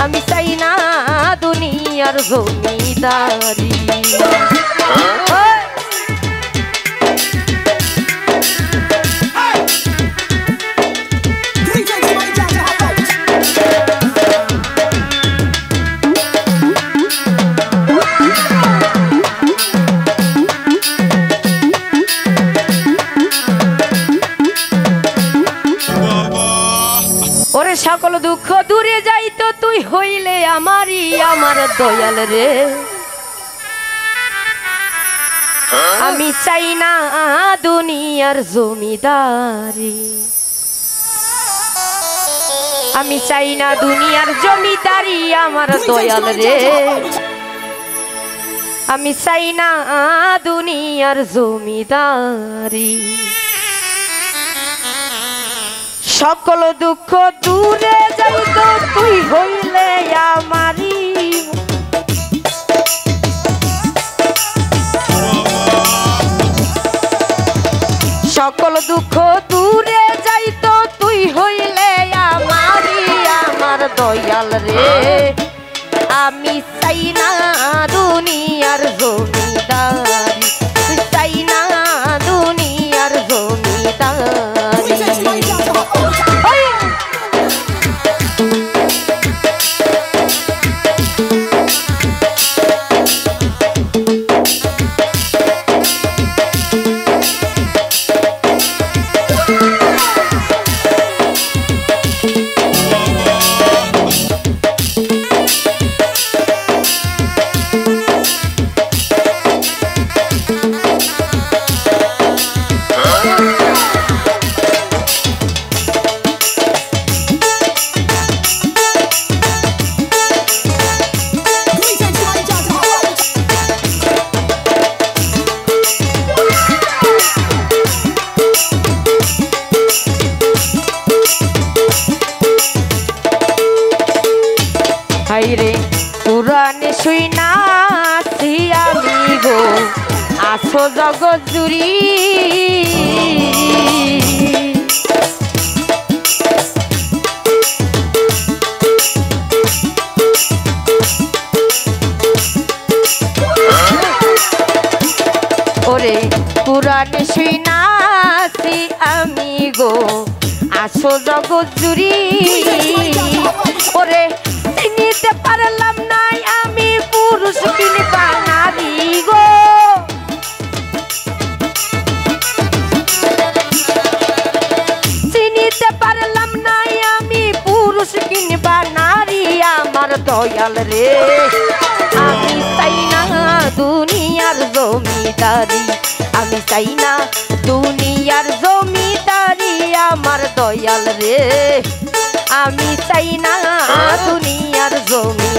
আমি চাই না দুনিয়ার জমিদারি। সকল দুঃখ দূরে যাইতো তুই হইলে আমারই আমার দয়াল রে। আমি চাই না দুনিয়ার জমিদারি। আমি চাই না দুনিয়ার জমিদারি আমার দয়াল রে। আমি চাই না দুনিয়ার জমিদারি। সকল দুঃখ দূরে যাইত তুই হইলে আমারি। সকল দুঃখ দূরে যাইত তুই হইলে আমারি আমার দয়াল রে। আমি চাই না দুনিয়ার জমিদারি। চাই না দুনিয়ার জমিদারি। হাইরে পুরাণে শুইনাছি আমি গো আসো জগৎ জুড়ি। ওরে পুরাণে শুইনাছি আমি গো আসো জগৎ জুড়ি। ওরে চিনিতে পারলাম নাই আমি পুরুষ কিংবা নারী গো। চিনিতে পারলাম নাই আমি পুরুষ কিংবা নারী আমার দয়াল রে। আমি চাই না দুনিয়ার জমিদারি। আমি চাই না দুনিয়ার জমিদারি আমার দয়াল রে। আমি চাই না দুনিয়ার জমিদারি।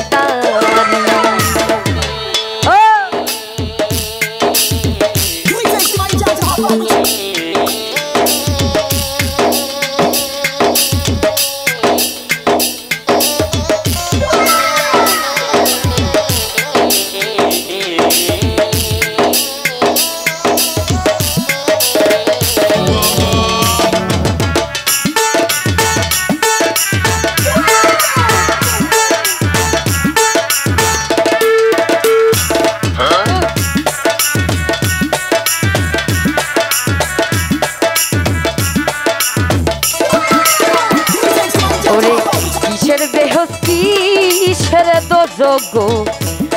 কিসের দোজগ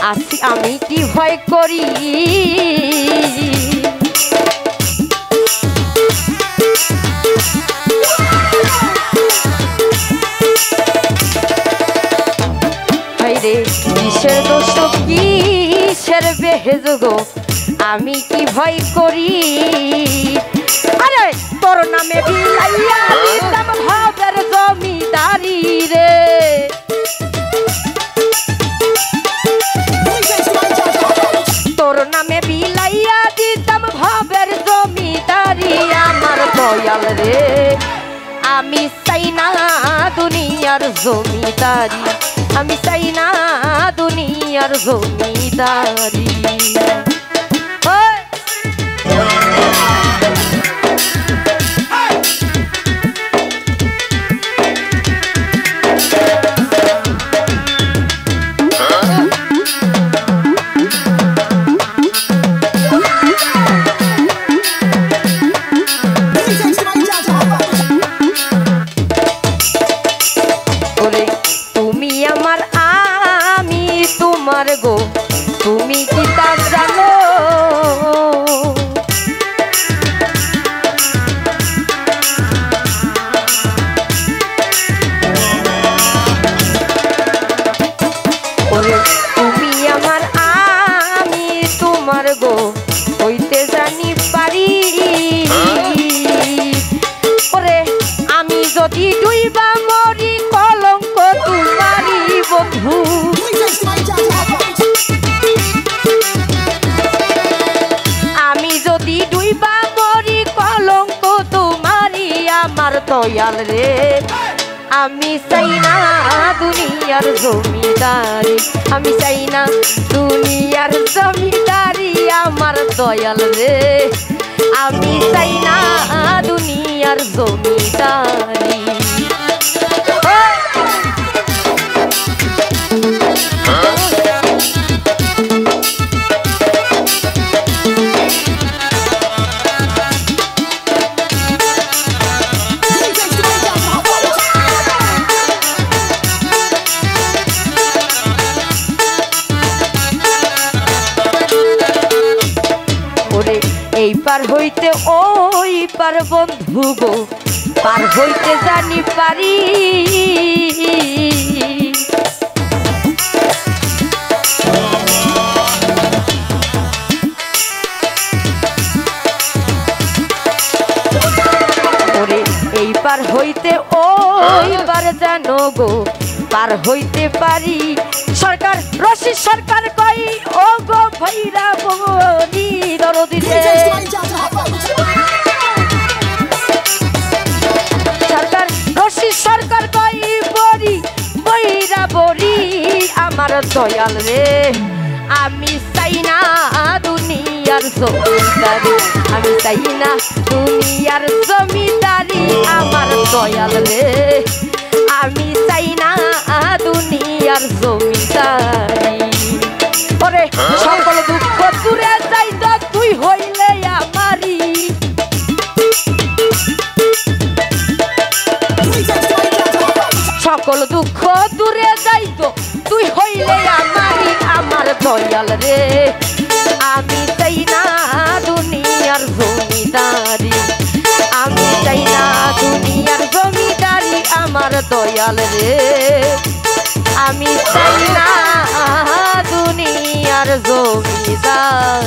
আসি আমি কি ভয় করি। হাইরে কিসের দোষ কিসের বেহেজগ আমি কি ভয় করি। আরে তোর নামে বিলাইয়া দিতাম ভাবের জমিদারি রে। তোর নামে বিলাইয়া দিতাম ভাবের জমিদারি আমার দয়াল রে। আমি চাই না দুনিয়ার জমিদারি। আমি চাই না দুনিয়ার জমিদারি। বন্ধু আমি যদি ডুইবা মরি কলঙ্ক তোমারি আমার দয়াল রে আমি চাই না দুনিয়ার জমিদারি আমি চাই না দুনিয়ার জমিদারি আমার দয়াল রে আমি চাই না দুনিয়ার জমিদারি এই পার হইতে ওই পার বন্ধু গো পার হইতে জানি পারি ওরে এই পার হইতে ওই পার জানো গো পার হইতে পারি সরকার রশি সরকার কই ও গো ভাইরা বনি দরদি রে সরকার রশি সরকার কই বরি বইরা বরি আমার দয়াল রে আমি চাই না দুনিয়ার জমিদারি আমি চাই না দুনিয়ার জমিদারি আমার দয়াল রে আমি চাই না দুনিয়ার জমিদারি ওরে সকল দুঃখ দূরে যাইত তুই হইলে আমারি সকল দুঃখ দূরে যাইত তুই হইলে আমারি আমার দয়াল রে আমি চাই না দুনিয়ার জমিদারি আমি চাই না দুনিয়ার জমিদারি আমার দয়াল রে আমি চাই না দুনিয়ার জমিদারি